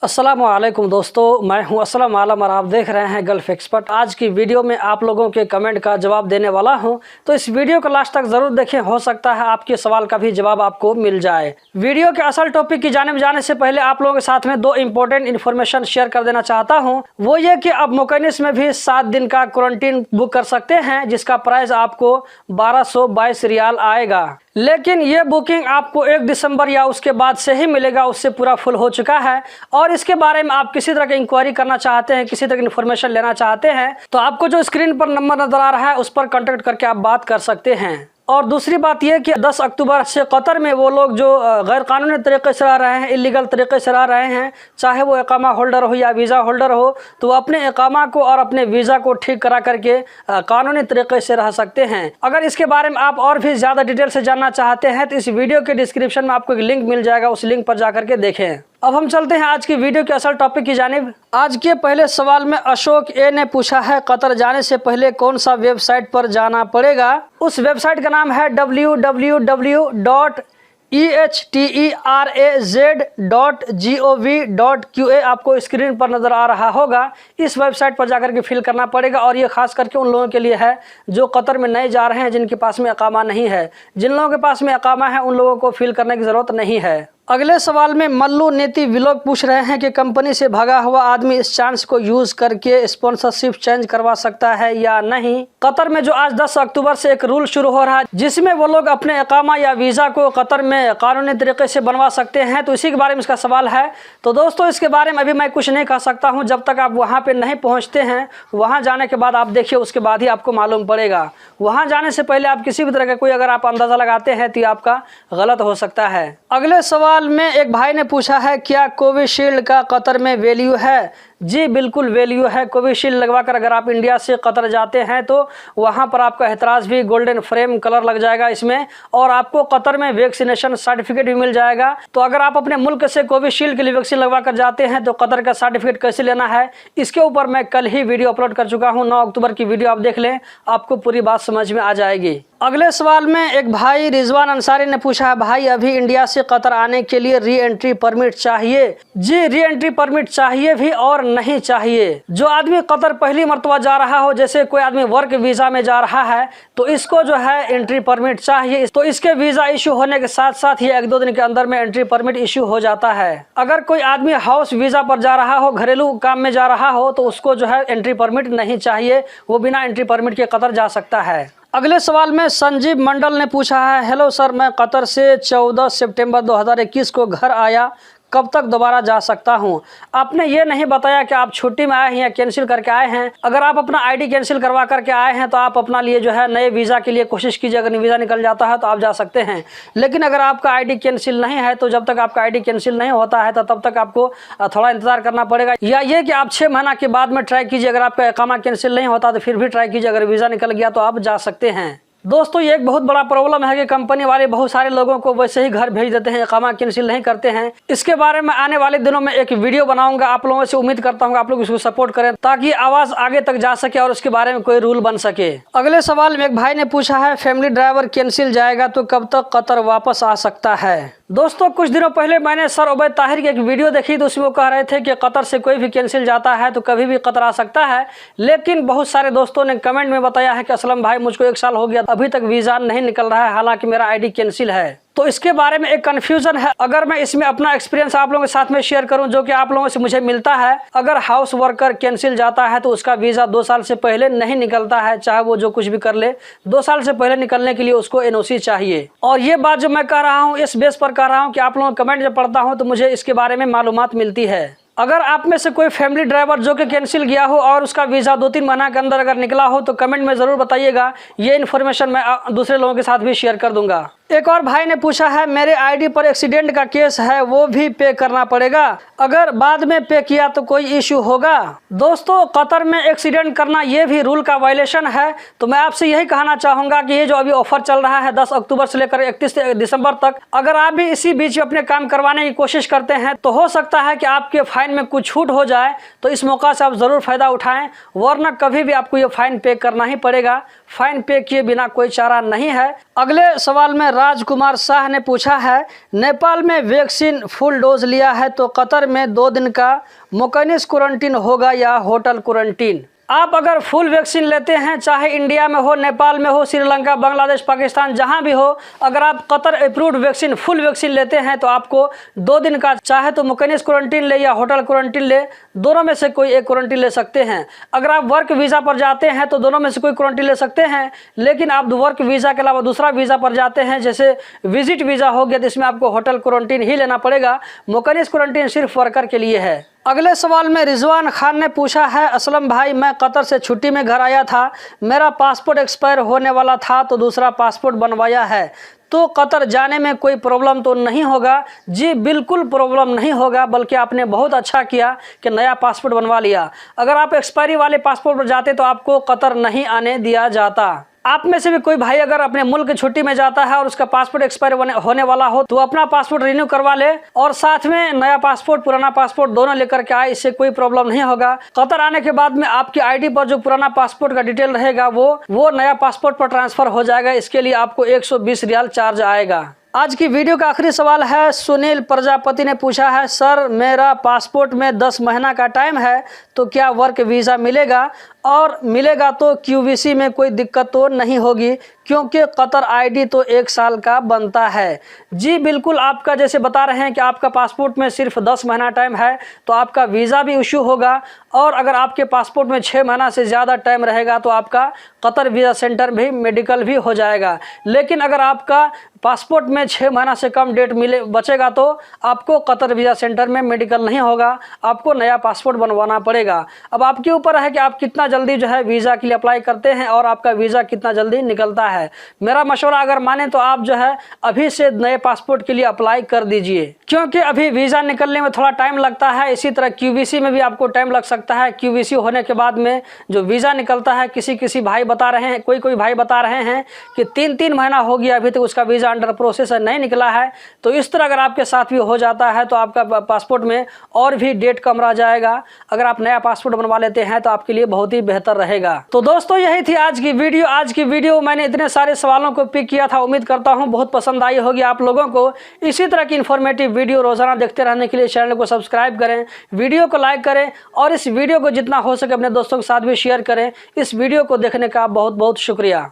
अस्सलाम वालेकुम दोस्तों, मैं हूं असलम आलम और आप देख रहे हैं गल्फ एक्सपर्ट। आज की वीडियो में आप लोगों के कमेंट का जवाब देने वाला हूं, तो इस वीडियो को लास्ट तक ज़रूर देखें। हो सकता है आपके सवाल का भी जवाब आपको मिल जाए। वीडियो के असल टॉपिक की जाने में जाने से पहले आप लोगों के साथ में दो इंपॉर्टेंट इन्फॉर्मेशन शेयर कर देना चाहता हूँ। वो ये कि अब मकैनिस में भी 7 दिन का क्वारंटीन बुक कर सकते हैं, जिसका प्राइस आपको 1222 रियाल आएगा। लेकिन ये बुकिंग आपको 1 दिसंबर या उसके बाद से ही मिलेगा, उससे पूरा फुल हो चुका है। और इसके बारे में आप किसी तरह की इंक्वायरी करना चाहते हैं, किसी तरह की इन्फॉर्मेशन लेना चाहते हैं, तो आपको जो स्क्रीन पर नंबर नजर आ रहा है उस पर कांटेक्ट करके आप बात कर सकते हैं। और दूसरी बात यह कि 10 अक्टूबर से कतर में वो लोग जो गैर कानूनी तरीके से रह रहे हैं, इलीगल तरीके से रह रहे हैं, चाहे वो इकामा होल्डर हो या वीज़ा होल्डर हो, तो वो अपने इकामा को और अपने वीज़ा को ठीक करा करके कानूनी तरीके से रह सकते हैं। अगर इसके बारे में आप और भी ज़्यादा डिटेल से जानना चाहते हैं तो इस वीडियो के डिस्क्रिप्शन में आपको एक लिंक मिल जाएगा, उस लिंक पर जा करके देखें। अब हम चलते हैं आज की वीडियो के असल टॉपिक की जानिब। आज के पहले सवाल में अशोक ए ने पूछा है, कतर जाने से पहले कौन सा वेबसाइट पर जाना पड़ेगा। उस वेबसाइट का नाम है www.ehteraz.gov.qa। आपको स्क्रीन पर नज़र आ रहा होगा। इस वेबसाइट पर जाकर के फिल करना पड़ेगा और ये खास करके उन लोगों के लिए है जो कतर में नए जा रहे हैं, जिनके पास में इकामा नहीं है। जिन लोगों के पास में इकामा है उन लोगों को फिल करने की ज़रूरत नहीं है। अगले सवाल में मल्लू नीति व्लॉग पूछ रहे हैं कि कंपनी से भागा हुआ आदमी इस चांस को यूज करके स्पॉन्सरशिप चेंज करवा सकता है या नहीं। कतर में जो आज 10 अक्टूबर से एक रूल शुरू हो रहा है, जिसमें वो लोग अपने इकामा या वीज़ा को कतर में कानूनी तरीके से बनवा सकते हैं, तो इसी के बारे में इसका सवाल है। तो दोस्तों, इसके बारे में अभी मैं कुछ नहीं कह सकता हूँ जब तक आप वहाँ पर नहीं पहुँचते हैं। वहाँ जाने के बाद आप देखिए, उसके बाद ही आपको मालूम पड़ेगा। वहाँ जाने से पहले आप किसी भी तरह का कोई अगर आप अंदाज़ा लगाते हैं तो ये आपका गलत हो सकता है। अगले सवाल में एक भाई ने पूछा है, क्या कोविशील्ड का कतर में वैल्यू है। जी बिल्कुल वैल्यू है। कोविशील्ड लगवाकर अगर आप इंडिया से कतर जाते हैं तो वहाँ पर आपका एतराज़ भी गोल्डन फ्रेम कलर लग जाएगा इसमें, और आपको कतर में वैक्सीनेशन सर्टिफिकेट भी मिल जाएगा। तो अगर आप अपने मुल्क से कोविशील्ड के लिए वैक्सीन लगवा कर जाते हैं तो कतर का सर्टिफिकेट कैसे लेना है, इसके ऊपर मैं कल ही वीडियो अपलोड कर चुका हूँ। 9 अक्टूबर की वीडियो आप देख लें, आपको पूरी बात समझ में आ जाएगी। अगले सवाल में एक भाई रिजवान अंसारी ने पूछा है, भाई अभी इंडिया से कतर आने के लिए री एंट्री परमिट चाहिए। जी री एंट्री परमिट चाहिए भी और नहीं चाहिए। जो आदमी कतर पहली मरतबा जा रहा हो, जैसे कोई आदमी वर्क वीज़ा में जा रहा है, तो इसको जो है एंट्री परमिट चाहिए। तो इसके वीज़ा इशू होने के साथ साथ ये 1-2 दिन के अंदर में एंट्री परमिट इशू हो जाता है। अगर कोई आदमी हाउस वीज़ा पर जा रहा हो, घरेलू काम में जा रहा हो, तो उसको जो है एंट्री परमिट नहीं चाहिए। वो बिना एंट्री परमिट के कतर जा सकता है। अगले सवाल में संजीव मंडल ने पूछा है, हेलो सर, मैं कतर से 14 सितंबर 2021 को घर आया, कब तक दोबारा जा सकता हूं। आपने ये नहीं बताया कि आप छुट्टी में आए हैं या कैंसिल करके आए हैं। अगर आप अपना आईडी कैंसिल करवा करके आए हैं तो आप अपना लिए जो है नए वीज़ा के लिए कोशिश कीजिए। अगर वीज़ा निकल जाता है तो आप जा सकते हैं। लेकिन अगर आपका आईडी कैंसिल नहीं है तो जब तक आपका आईडी कैंसिल नहीं होता है तो तब तक आपको थोड़ा इंतजार करना पड़ेगा। या ये कि आप 6 महीना के बाद में ट्राई कीजिए। अगर आपका इकामा कैंसिल नहीं होता तो फिर भी ट्राई कीजिए। अगर वीज़ा निकल गया तो आप जा सकते हैं। दोस्तों, ये एक बहुत बड़ा प्रॉब्लम है कि कंपनी वाले बहुत सारे लोगों को वैसे ही घर भेज देते हैं, इकामा कैंसिल नहीं करते हैं। इसके बारे में आने वाले दिनों में एक वीडियो बनाऊंगा। आप लोगों से उम्मीद करता हूं आप लोग इसको सपोर्ट करें ताकि आवाज़ आगे तक जा सके और उसके बारे में कोई रूल बन सके। अगले सवाल में एक भाई ने पूछा है, फैमिली ड्राइवर कैंसिल जाएगा तो कब तक कतर वापस आ सकता है। दोस्तों, कुछ दिनों पहले मैंने सर उबैद ताहिर की एक वीडियो देखी, तो उसमें वो कह रहे थे कि कतर से कोई भी कैंसिल जाता है तो कभी भी कतर आ सकता है। लेकिन बहुत सारे दोस्तों ने कमेंट में बताया है कि असलम भाई, मुझको 1 साल हो गया, अभी तक वीज़ा नहीं निकल रहा है, हालांकि मेरा आईडी कैंसिल है। तो इसके बारे में एक कन्फ्यूजन है। अगर मैं इसमें अपना एक्सपीरियंस आप लोगों के साथ में शेयर करूं, जो कि आप लोगों से मुझे मिलता है, अगर हाउस वर्कर कैंसिल जाता है तो उसका वीज़ा 2 साल से पहले नहीं निकलता है, चाहे वो जो कुछ भी कर ले। 2 साल से पहले निकलने के लिए उसको एनओसी चाहिए। और ये बात जो मैं कह रहा हूँ इस बेस पर कह रहा हूँ कि आप लोगों कमेंट जब पढ़ता हूँ तो मुझे इसके बारे में मालूमात मिलती है। अगर आप में से कोई फैमिली ड्राइवर जो कि कैंसिल गया हो और उसका वीज़ा 2-3 महीना के अंदर अगर निकला हो तो कमेंट में ज़रूर बताइएगा। ये इन्फॉर्मेशन मैं दूसरे लोगों के साथ भी शेयर कर दूंगा। एक और भाई ने पूछा है, मेरे आईडी पर एक्सीडेंट का केस है, वो भी पे करना पड़ेगा। अगर बाद में पे किया तो कोई इशू होगा। दोस्तों, कतर में एक्सीडेंट करना ये भी रूल का वायलेशन है। तो मैं आपसे यही कहना चाहूँगा कि ये जो अभी ऑफर चल रहा है 10 अक्टूबर से लेकर 31 दिसंबर तक, अगर आप भी इसी बीच में अपने काम करवाने की कोशिश करते हैं तो हो सकता है कि आपके फाइन में कुछ छूट हो जाए। तो इस मौका से आप ज़रूर फ़ायदा उठाएँ, वरना कभी भी आपको ये फ़ाइन पे करना ही पड़ेगा। फ़ाइन पे किए बिना कोई चारा नहीं है। अगले सवाल में राजकुमार शाह ने पूछा है, नेपाल में वैक्सीन फुल डोज लिया है तो कतर में 2 दिन का मekaines क्वारंटीन होगा या होटल क्वारंटीन। आप अगर फुल वैक्सीन लेते हैं, चाहे इंडिया में हो, नेपाल में हो, श्रीलंका, बांग्लादेश, पाकिस्तान, जहां भी हो, अगर आप Qatar approved vaccine full vaccine लेते हैं तो आपको 2 दिन का चाहे तो मekaines क्वारंटीन ले या होटल क्वारंटीन ले, दोनों में से कोई एक क्वारंटीन ले सकते हैं। अगर आप वर्क वीज़ा पर जाते हैं तो दोनों में से कोई क्वारंटीन ले सकते हैं, लेकिन आप वर्क वीज़ा के अलावा दूसरा वीज़ा पर जाते हैं, जैसे विजिट वीज़ा हो गया, तो इसमें आपको होटल क्वारंटीन ही लेना पड़ेगा। मekaines क्वारंटीन सिर्फ वर्कर के लिए है। अगले सवाल में रिजवान खान ने पूछा है, असलम भाई मैं कतर से छुट्टी में घर आया था, मेरा पासपोर्ट एक्सपायर होने वाला था तो दूसरा पासपोर्ट बनवाया है, तो कतर जाने में कोई प्रॉब्लम तो नहीं होगा? जी बिल्कुल प्रॉब्लम नहीं होगा, बल्कि आपने बहुत अच्छा किया कि नया पासपोर्ट बनवा लिया। अगर आप एक्सपायरी वाले पासपोर्ट पर जाते तो आपको कतर नहीं आने दिया जाता। आप में से भी कोई भाई अगर अपने मुल्क की छुट्टी में जाता है और उसका पासपोर्ट एक्सपायर होने वाला हो तो अपना पासपोर्ट रिन्यू करवा ले और साथ में नया पासपोर्ट पुराना पासपोर्ट दोनों लेकर के आए, इससे कोई प्रॉब्लम नहीं होगा। कतर आने के बाद में आपकी आईडी पर जो पुराना पासपोर्ट का डिटेल रहेगा वो नया पासपोर्ट पर ट्रांसफर हो जाएगा। इसके लिए आपको 120 रियाल चार्ज आएगा। आज की वीडियो का आखिरी सवाल है, सुनील प्रजापति ने पूछा है, सर मेरा पासपोर्ट में 10 महीना का टाइम है तो क्या वर्क वीज़ा मिलेगा, और मिलेगा तो QVC में कोई दिक्कत तो नहीं होगी क्योंकि कतर आईडी तो 1 साल का बनता है? जी बिल्कुल, आपका जैसे बता रहे हैं कि आपका पासपोर्ट में सिर्फ 10 महीना टाइम है तो आपका वीज़ा भी इशू होगा, और अगर आपके पासपोर्ट में 6 महीना से ज़्यादा टाइम रहेगा तो आपका कतर वीज़ा सेंटर भी मेडिकल भी हो जाएगा। लेकिन अगर आपका पासपोर्ट में 6 महीना से कम डेट बचेगा तो आपको कतर वीज़ा सेंटर में मेडिकल नहीं होगा, आपको नया पासपोर्ट बनवाना पड़ेगा। अब आपके ऊपर है कि आप कितना जल्दी जो है वीज़ा के लिए अप्लाई करते हैं और आपका वीज़ा कितना जल्दी निकलता है। मेरा मशवरा अगर माने तो आप जो है अभी से नए पासपोर्ट के लिए अप्लाई कर दीजिए, क्योंकि अभी वीज़ा निकलने में थोड़ा टाइम लगता है। इसी तरह QVC में भी आपको टाइम लग सकता है। QVC होने के बाद में जो वीज़ा निकलता है, किसी भाई बता रहे हैं, कोई भाई बता रहे हैं कि 3 महीना हो गया अभी तक उसका वीज़ा अंडर प्रोसेस नहीं निकला है। तो इस तरह अगर आपके साथ भी हो जाता है तो आपका पासपोर्ट में और भी डेट कम रह जाएगा। अगर आप नया पासपोर्ट बनवा लेते हैं तो आपके लिए बहुत ही बेहतर रहेगा। तो दोस्तों यही थी आज की वीडियो। आज की वीडियो मैंने इतने सारे सवालों को पिक किया था, उम्मीद करता हूं बहुत पसंद आई होगी आप लोगों को। इसी तरह की इन्फॉर्मेटिव वीडियो रोजाना देखते रहने के लिए चैनल को सब्सक्राइब करें, वीडियो को लाइक करें और इस वीडियो को जितना हो सके अपने दोस्तों के साथ भी शेयर करें। इस वीडियो को देखने का बहुत बहुत शुक्रिया।